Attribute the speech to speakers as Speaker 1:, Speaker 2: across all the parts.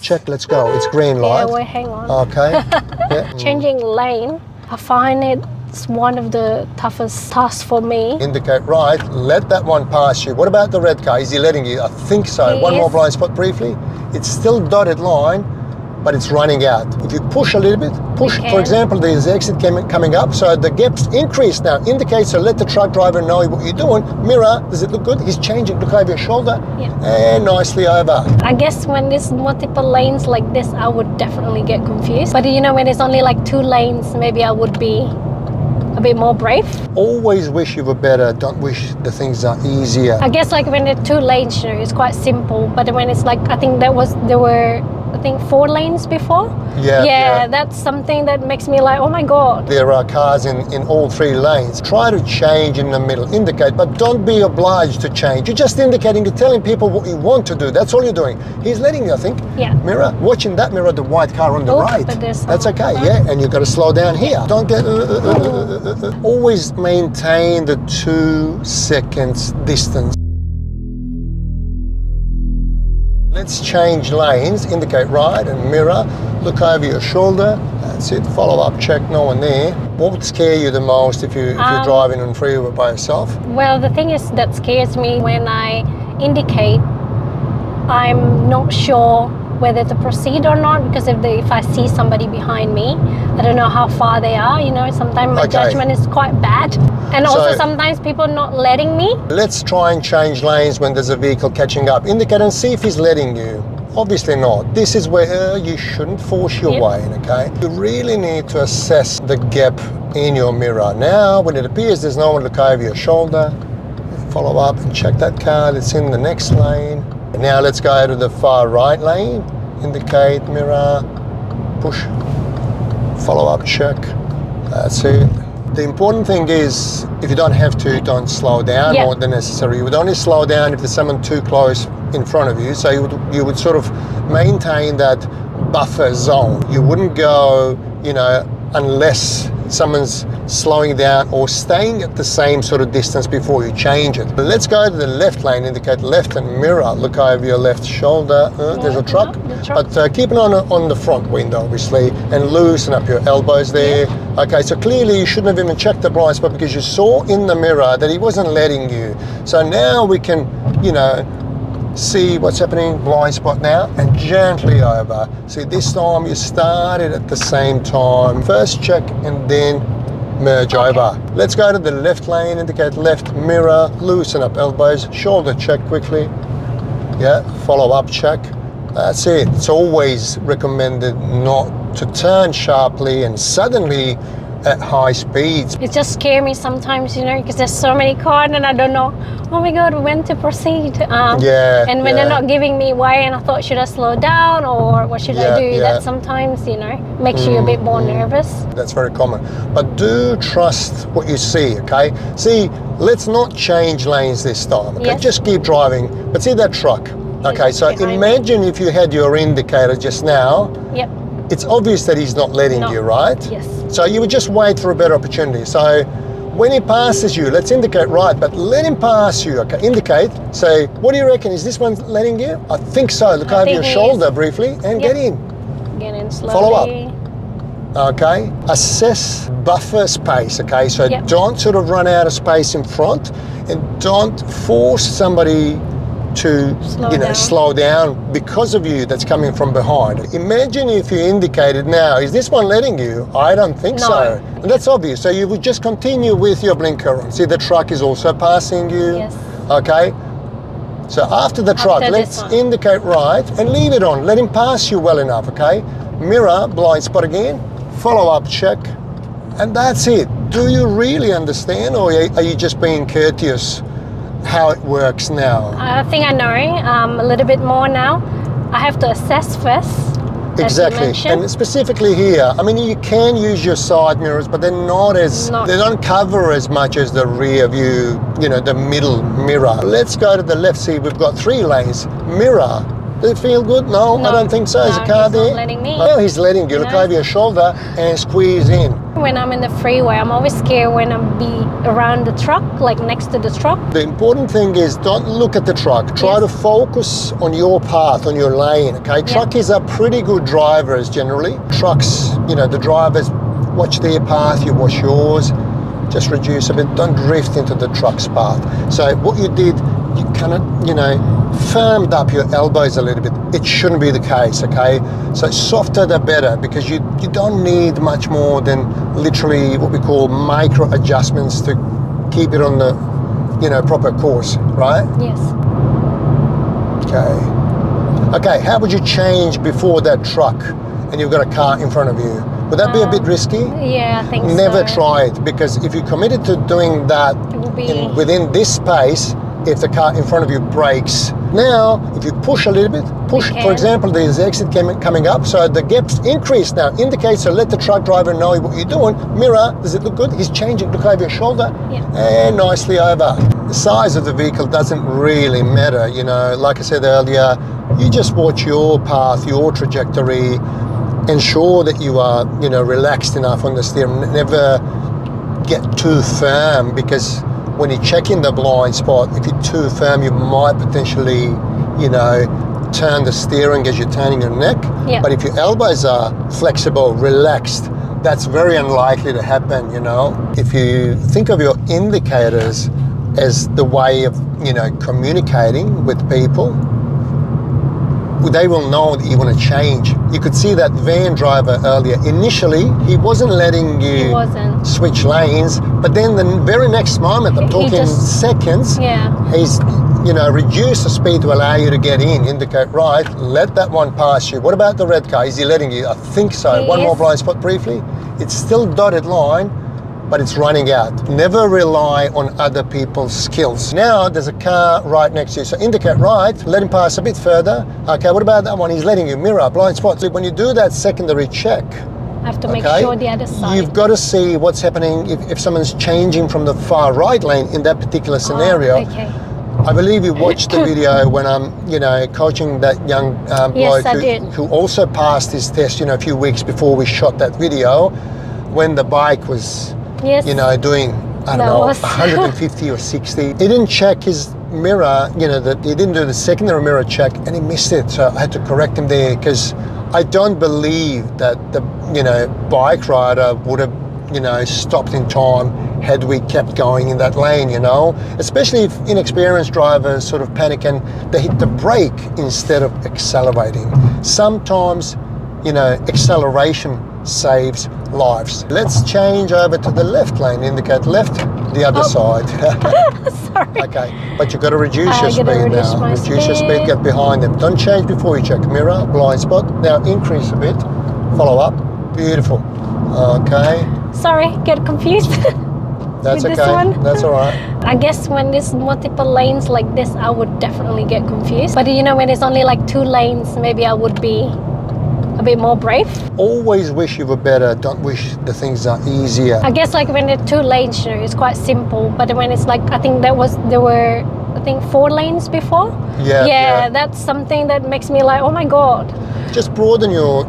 Speaker 1: check, let's go. It's green light.
Speaker 2: Yeah, wait, hang on.
Speaker 1: Okay. Yeah.
Speaker 2: Changing lane, I find it's one of the toughest tasks for me.
Speaker 1: Indicate right, let that one pass you. What about the red car? Is he letting you? I think so.
Speaker 2: He
Speaker 1: One more
Speaker 2: is.
Speaker 1: blind spot briefly. It's still dotted line, but it's running out. If you push a little bit, push, for example, there's the exit coming up, so the gap's increased now. Indicate, so let the truck driver know what you're doing. Mirror, does it look good? He's changing, look over your shoulder.
Speaker 2: Yeah.
Speaker 1: And nicely over.
Speaker 2: I guess when there's multiple lanes like this, I would definitely get confused. But you know, when there's only like 2 lanes, maybe I would be a bit more brave.
Speaker 1: Always wish you were better, don't wish the things are easier.
Speaker 2: I guess like when there are 2 lanes, you know, it's quite simple. But when it's like, I think there were 4 lanes before. Yeah, that's something that makes me like, oh my God.
Speaker 1: There are cars in all 3 lanes. Try to change in the middle, indicate, but don't be obliged to change. You're just indicating, you're telling people what you want to do. That's all you're doing. He's letting you, I think.
Speaker 2: Yeah.
Speaker 1: Mirror, watching that mirror, the white car on the right.
Speaker 2: But
Speaker 1: That's okay, yeah, and you've got to slow down here. Don't get, always maintain the 2 seconds distance. Let's change lanes, indicate right and mirror, look over your shoulder, that's it, follow up, check, no one there. What would scare you the most if you're driving on freeway by yourself?
Speaker 2: Well, the thing is that scares me when I indicate, I'm not sure whether to proceed or not, because if I see somebody behind me, I don't know how far they are, you know, sometimes my judgment is quite bad. And also sometimes people not letting me. Let's
Speaker 1: try and change lanes when there's a vehicle catching up. Indicate and see if he's letting you. Obviously not. This is where you shouldn't force your way in, okay? You really need to assess the gap in your mirror. Now, when it appears there's no one, look over your shoulder, follow up and check that car that's in the next lane. Now let's go to the far right lane, indicate, mirror, push, follow up, check, that's it. The important thing is, if you don't have to, don't slow down more than necessary. You would only slow down if there's someone too close in front of you, so you would sort of maintain that buffer zone. You wouldn't go, you know, unless someone's slowing down or staying at the same sort of distance before you change it. But let's go to the left lane, indicate left and mirror, look over your left shoulder. There's a truck, but keep an eye on the front window, obviously, and loosen up your elbows there. Okay, so clearly you shouldn't have even checked the blind spot because you saw in the mirror that he wasn't letting you. So now we can, you know, see what's happening, blind spot now, and gently over. See, this time you started at the same time. First check and then merge over. Let's go to the left lane, indicate left, mirror, loosen up elbows, shoulder check quickly. Yeah, follow up check. That's it. It's always recommended not to turn sharply and suddenly at high speeds. It just scares me sometimes, you know, because there's so many cars and I don't know, oh my God, when to proceed. And when they're not giving me way and I thought, should I slow down or what should I do? That sometimes, you know, makes you a bit more nervous. That's very common. But do trust what you see, okay? See, let's not change lanes this time, okay? Just keep driving. But see that truck? Okay, so imagine if you had your indicator just now. It's obvious that he's not letting you, right? Yes. So you would just wait for a better opportunity. So when he passes you, let's indicate right, but let him pass you, okay? Indicate, say, what do you reckon? Is this one letting you? I think so. Look over your shoulder briefly and get in. Get in slowly. Follow up. Okay, assess buffer space, okay? So don't sort of run out of space in front and don't force somebody to slow down because of you that's coming from behind. Imagine if you indicated now, is this one letting you? I don't think so. And that's obvious. So you would just continue with your blinker on. See, the truck is also passing you. Yes. Okay. So after the truck, let's indicate right and leave it on. Let him pass you well enough, okay? Mirror, blind spot again, follow up check, and that's it. Do you really understand, or are you just being courteous? How it works now? I think I know a little bit more now. I have to assess first. Exactly, and specifically here, I mean, you can use your side mirrors, but they're they don't cover as much as the rear view, you know, the middle mirror. Let's go to the left. See, we've got 3 lanes. Mirror, does it feel good? No, I don't think so. Is a car there? He's not letting me. No, he's letting you. Look over your shoulder and squeeze in.
Speaker 2: When I'm in the freeway, I'm always scared when I'm around the truck, like next to the truck.
Speaker 1: The important thing is don't look at the truck. Try to focus on your path, on your lane, okay? Truckies are pretty good drivers generally. Trucks, the drivers watch their path, you watch yours. Just reduce a bit, don't drift into the truck's path. So what you did, you kind of, firmed up your elbows a little bit. It shouldn't be the case, okay? So softer the better, because you don't need much more than literally what we call micro adjustments to keep it on the, proper course, right?
Speaker 2: Yes.
Speaker 1: Okay, how would you change before that truck and you've got a car in front of you? Would that be a bit risky?
Speaker 2: Yeah, I think
Speaker 1: Never
Speaker 2: so.
Speaker 1: try it, because if you're committed to doing that within this space, if the car in front of you brakes. Now, if you push a little bit, for example, there's the exit coming up, so the gap's increased now, indicates, so let the truck driver know what you're doing. Mirror, does it look good? He's changing, look over your shoulder, and nicely over. The size of the vehicle doesn't really matter, like I said earlier, you just watch your path, your trajectory, ensure that you are, relaxed enough on the steering. Never get too firm, because when you check in the blind spot, if you're too firm, you might potentially, turn the steering as you're turning your neck.
Speaker 2: Yeah.
Speaker 1: But if your elbows are flexible, relaxed, that's very unlikely to happen, If you think of your indicators as the way of, communicating with people, they will know that you want to change. You could see that van driver earlier. Initially, he wasn't letting you switch lanes, but then the very next moment, I'm talking seconds, he's, reduced the speed to allow you to get in, indicate right, let that one pass you. What about the red car? Is he letting you? I think so. One more blind spot briefly. It's still dotted line, but it's running out. Never rely on other people's skills. Now there's a car right next to you, so indicate right, let him pass a bit further. Okay, what about that one? He's letting you, mirror, blind spot. So when you do that secondary check,
Speaker 2: I have to make sure the other side.
Speaker 1: You've got to see what's happening if someone's changing from the far right lane in that particular scenario. I believe you watched the video when I'm, coaching that young bloke who also passed his test, a few weeks before we shot that video, when the bike was doing, I don't know, 150 or 60. He didn't check his mirror, that he didn't do the secondary mirror check, and he missed it. So I had to correct him there, because I don't believe that the, bike rider would have, stopped in time had we kept going in that lane, especially if inexperienced drivers sort of panic and they hit the brake instead of accelerating. Sometimes, acceleration saves lives. Let's change over to the left lane, indicate left, the other side.
Speaker 2: Sorry.
Speaker 1: Okay, but you've got to reduce your speed now. Reduce your speed, get behind them. Don't change before you check. Mirror, blind spot. Now increase a bit, follow up. Beautiful. Okay.
Speaker 2: Sorry, get confused.
Speaker 1: That's
Speaker 2: with
Speaker 1: okay.
Speaker 2: This one.
Speaker 1: That's all right.
Speaker 2: I guess when there's multiple lanes like this, I would definitely get confused. But when there's only like 2 lanes, maybe I would be a bit more brave.
Speaker 1: Always wish you were better. Don't wish the things are easier.
Speaker 2: I guess like when there are 2 lanes, it's quite simple. But when it's like, I think there were 4 lanes before. Yeah, that's something that makes me like, oh my God.
Speaker 1: Just broaden your,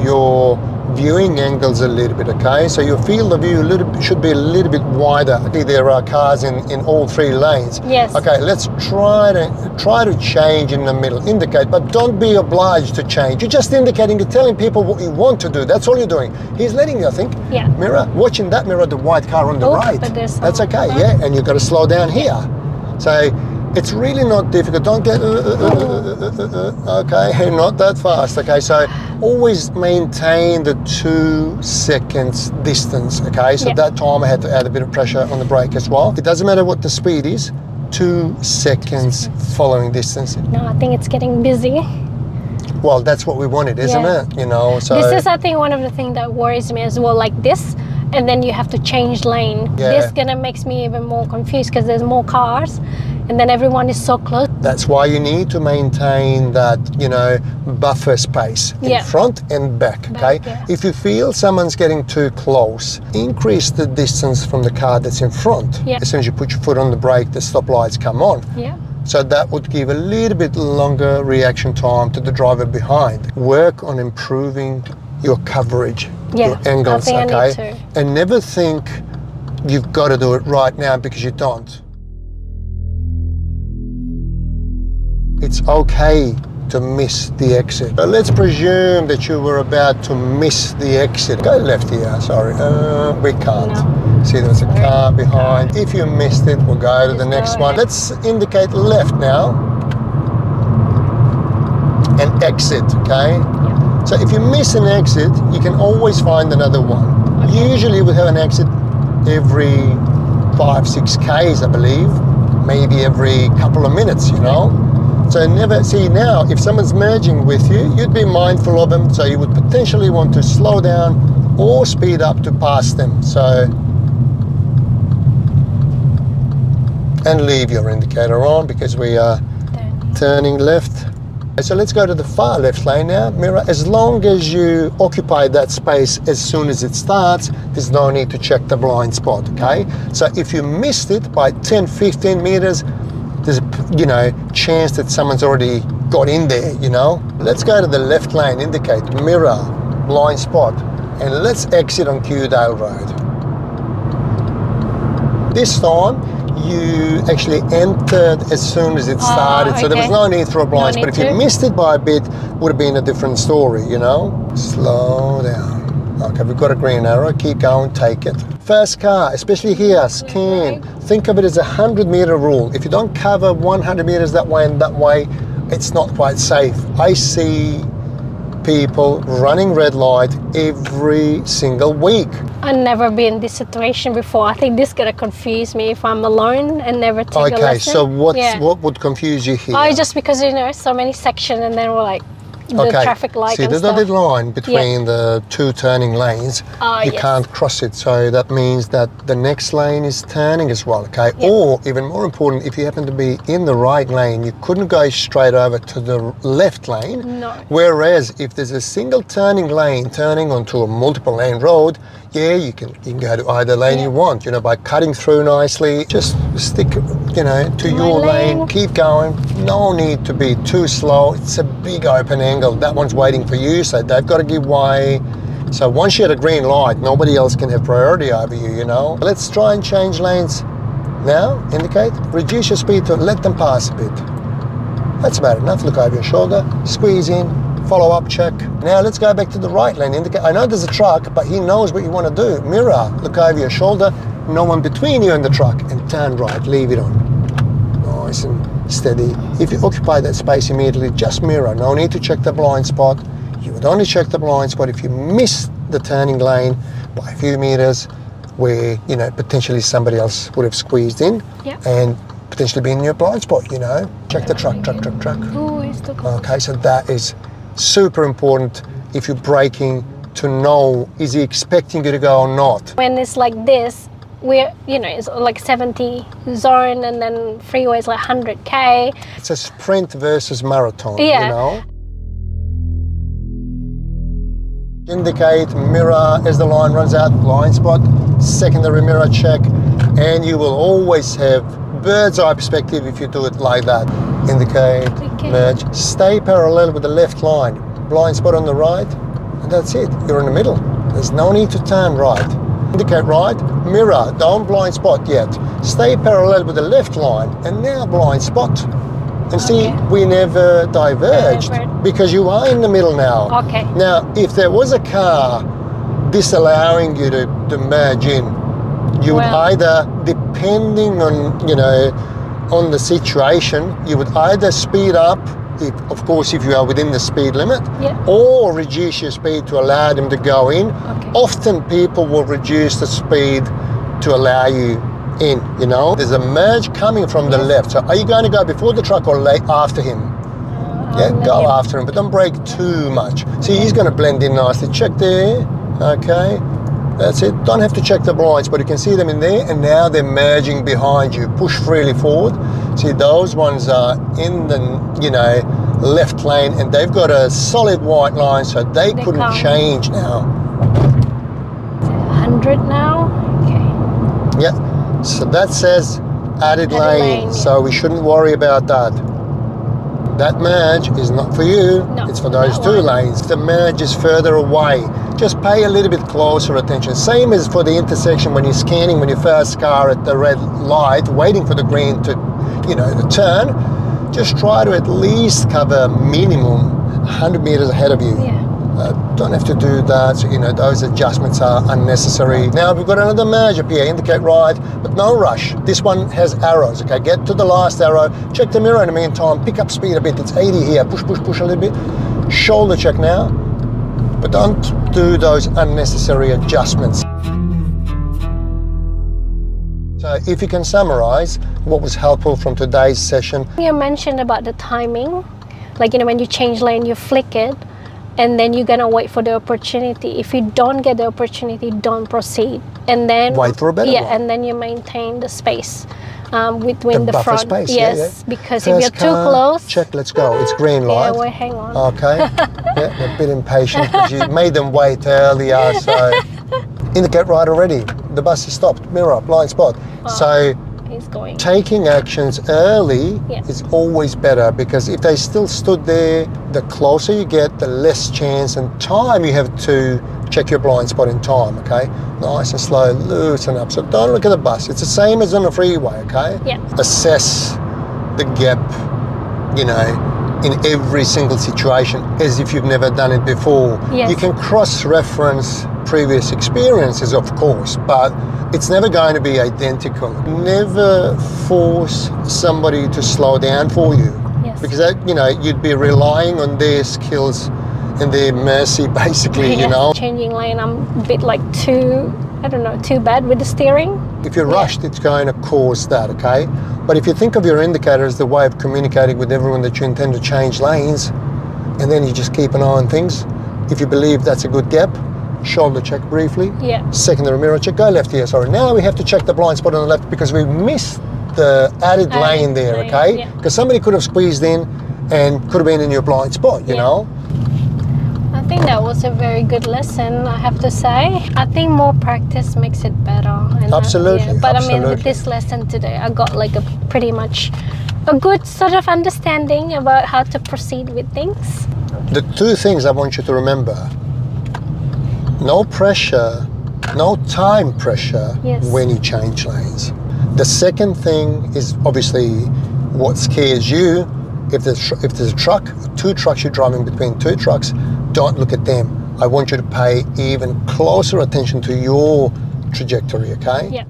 Speaker 1: your viewing angles a little bit, okay? So your field of view should be a little bit wider. There are cars in all 3 lanes.
Speaker 2: Yes.
Speaker 1: Okay, let's try to change in the middle. Indicate, but don't be obliged to change. You're just indicating, you're telling people what you want to do. That's all you're doing. He's letting you, I think.
Speaker 2: Yeah.
Speaker 1: Mirror, watching that mirror, the white car on the right. That's okay, yeah? And you've got to slow down here. So it's really not difficult. Don't get, okay, not that fast, okay? So always maintain the 2 seconds distance, okay? So that time I had to add a bit of pressure on the brake as well. It doesn't matter what the speed is, 2 seconds following distance.
Speaker 2: No, I think it's getting busy.
Speaker 1: Well, that's what we wanted, isn't it? So
Speaker 2: this is, I think, one of the things that worries me as well, like this, and then you have to change lane.
Speaker 1: Yeah.
Speaker 2: This gonna makes me even more confused, because there's more cars, and then everyone is so close.
Speaker 1: That's why you need to maintain that, buffer space in front and back, okay? If you feel someone's getting too close, increase the distance from the car that's in front. As soon as you put your foot on the brake, the stop lights come on. So that would give a little bit longer reaction time to the driver behind. Work on improving your coverage.
Speaker 2: Yeah,
Speaker 1: your angles,
Speaker 2: I think I
Speaker 1: okay?
Speaker 2: need to.
Speaker 1: And never think you've got to do it right now, because you don't. It's okay to miss the exit. But let's presume that you were about to miss the exit. Go left here, sorry. We can't.
Speaker 2: No.
Speaker 1: See, there's a car behind. If you missed it, we'll go to the
Speaker 2: Just
Speaker 1: next
Speaker 2: go
Speaker 1: one.
Speaker 2: ahead.
Speaker 1: Let's indicate left now and exit, okay?
Speaker 2: Yeah.
Speaker 1: So if you miss an exit, you can always find another one.
Speaker 2: Okay.
Speaker 1: Usually we have an exit every 5-6 Ks, I believe, maybe every couple of minutes, you know? So never, see now, if someone's merging with you, you'd be mindful of them, so you would potentially want to slow down or speed up to pass them. So, and leave your indicator on, because we are turning left. So let's go to the far left lane now. Mirror, as long as you occupy that space as soon as it starts, there's no need to check the blind spot, okay? So if you missed it by 10, 15 meters, there's a chance that someone's already got in there, you know? Let's go to the left lane, indicate mirror, blind spot, and let's exit on Kewdale Road. This time, you actually entered as soon as it started, so there was no need for a blind spot. If you missed it by a bit, would have been a different story, you know? Slow down. Okay, we've got a green arrow, keep going, take it. First car, especially here, scan. Think of it as a 100-meter rule. If you don't cover 100 meters that way and that way, it's not quite safe. I see people running red light every single week.
Speaker 2: I've never been in this situation before. I think this is gonna confuse me if I'm alone and never take a lesson.
Speaker 1: Okay, so what would confuse you here?
Speaker 2: Oh, just because so many sections, and then we're like the traffic light.
Speaker 1: See,
Speaker 2: and
Speaker 1: the
Speaker 2: stuff.
Speaker 1: dotted line between the two turning lanes, you can't cross it, so that means that the next lane is turning as well, okay? Or, even more important, if you happen to be in the right lane, you couldn't go straight over to the left lane.
Speaker 2: No.
Speaker 1: Whereas, if there's a single turning lane turning onto a multiple lane road, you can go to either lane you want, by cutting through nicely. Just stick, to your lane, keep going. No need to be too slow. It's a big open angle. That one's waiting for you, so they've got to give way. So once you hit a green light, nobody else can have priority over you, Let's try and change lanes now. Indicate, reduce your speed to let them pass a bit. That's about enough. Look over your shoulder, squeeze in, follow up, check. Now let's go back to the right lane. Indicate, I know there's a truck, but he knows what you want to do. Mirror, look over your shoulder, no one between you and the truck, and turn right, leave it on. Nice and steady. If you occupy that space immediately, just mirror. No need to check the blind spot. You would only check the blind spot if you miss the turning lane by a few meters, where, potentially somebody else would have squeezed in and potentially been in your blind spot, Check the truck.
Speaker 2: Ooh, it's the car.
Speaker 1: Okay, so that is super important if you're braking, to know, is he expecting you to go or not?
Speaker 2: When it's like this, we're, it's like 70 zone, and then freeway is like 100K.
Speaker 1: It's a sprint versus marathon, Indicate, mirror as the line runs out, blind spot, secondary mirror check, and you will always have bird's eye perspective if you do it like that. Indicate, merge, stay parallel with the left line, blind spot on the right, and that's it. You're in the middle. There's no need to turn right. Indicate right, mirror, don't blind spot yet. Stay parallel with the left line, and now blind spot. And see, we never diverged because you are in the middle now.
Speaker 2: Okay.
Speaker 1: Now, if there was a car disallowing you to merge in, you would either, depending on, on the situation, you would either speed up, of course, if you are within the speed limit, or reduce your speed to allow them to go in. Often people will reduce the speed to allow you in, There's a merge coming from the left. So are you going to go before the truck or after him? Go after him, but don't brake too much. See, he's going to blend in nicely. Check there, okay. That's it. Don't have to check the blinds, but you can see them in there, and now they're merging behind you. Push freely forward. See, those ones are in the, left lane, and they've got a solid white line, so they couldn't change now.
Speaker 2: 100 now? Okay.
Speaker 1: Yeah. So that says added lane, so we shouldn't worry about that. That merge is not for you, it's for those two lanes. The merge is further away. just pay a little bit closer attention. Same as for the intersection when you're scanning, when your first car at the red light, waiting for the green to, to turn. Just try to at least cover minimum 100 meters ahead of you.
Speaker 2: Yeah.
Speaker 1: Don't have to do that, so, those adjustments are unnecessary. Now we've got another merge up here, indicate right, but no rush. This one has arrows, okay? Get to the last arrow, check the mirror in the meantime, pick up speed a bit, it's 80 here, push a little bit. Shoulder check now, but don't do those unnecessary adjustments. So if you can summarize what was helpful from today's session.
Speaker 2: You mentioned about the timing, like, when you change lane, you flick it, and then you're gonna wait for the opportunity. If you don't get the opportunity, don't proceed. And then
Speaker 1: wait for a better one.
Speaker 2: and then you maintain the space between the
Speaker 1: buffer
Speaker 2: front.
Speaker 1: space,
Speaker 2: yes,
Speaker 1: yeah.
Speaker 2: because
Speaker 1: First
Speaker 2: if you're too
Speaker 1: car,
Speaker 2: close.
Speaker 1: check, let's go. It's green light.
Speaker 2: Yeah, wait, hang on.
Speaker 1: Okay. Yeah, a bit impatient because you made them wait earlier. So indicate right already. The bus is stopped. Mirror, blind spot. So
Speaker 2: He's going.
Speaker 1: taking actions early is always better, because if they still stood there, the closer you get, the less chance and time you have to check your blind spot in time, okay? Nice and slow, loosen up. So don't look at the bus. It's the same as on the freeway, okay?
Speaker 2: Yeah.
Speaker 1: Assess the gap, in every single situation as if you've never done it before.
Speaker 2: Yes.
Speaker 1: You can cross-reference previous experiences, of course, but it's never going to be identical. Never force somebody to slow down for you.
Speaker 2: Yes.
Speaker 1: Because that, you'd be relying on their skills and their mercy, basically,
Speaker 2: Changing lane, I'm a bit too bad with the steering.
Speaker 1: If you're rushed, it's going to cause that, okay? But if you think of your indicator as the way of communicating with everyone that you intend to change lanes, and then you just keep an eye on things, if you believe that's a good gap, shoulder check briefly.
Speaker 2: Yeah.
Speaker 1: Secondary mirror check, go left here, sorry. Now we have to check the blind spot on the left because we missed the added lane there, okay?
Speaker 2: Yeah.
Speaker 1: Because somebody could have squeezed in and could have been in your blind spot, you know?
Speaker 2: I think that was a very good lesson, I have to say. I think more practice makes it better. And
Speaker 1: Absolutely.
Speaker 2: But
Speaker 1: absolutely.
Speaker 2: I mean, with this lesson today, I got pretty much a good sort of understanding about how to proceed with things.
Speaker 1: The two things I want you to remember: no pressure, no time pressure when you change lanes. The second thing is obviously what scares you. If there's a truck, two trucks, you're driving between two trucks, don't look at them. I want you to pay even closer attention to your trajectory, okay?
Speaker 2: Yeah.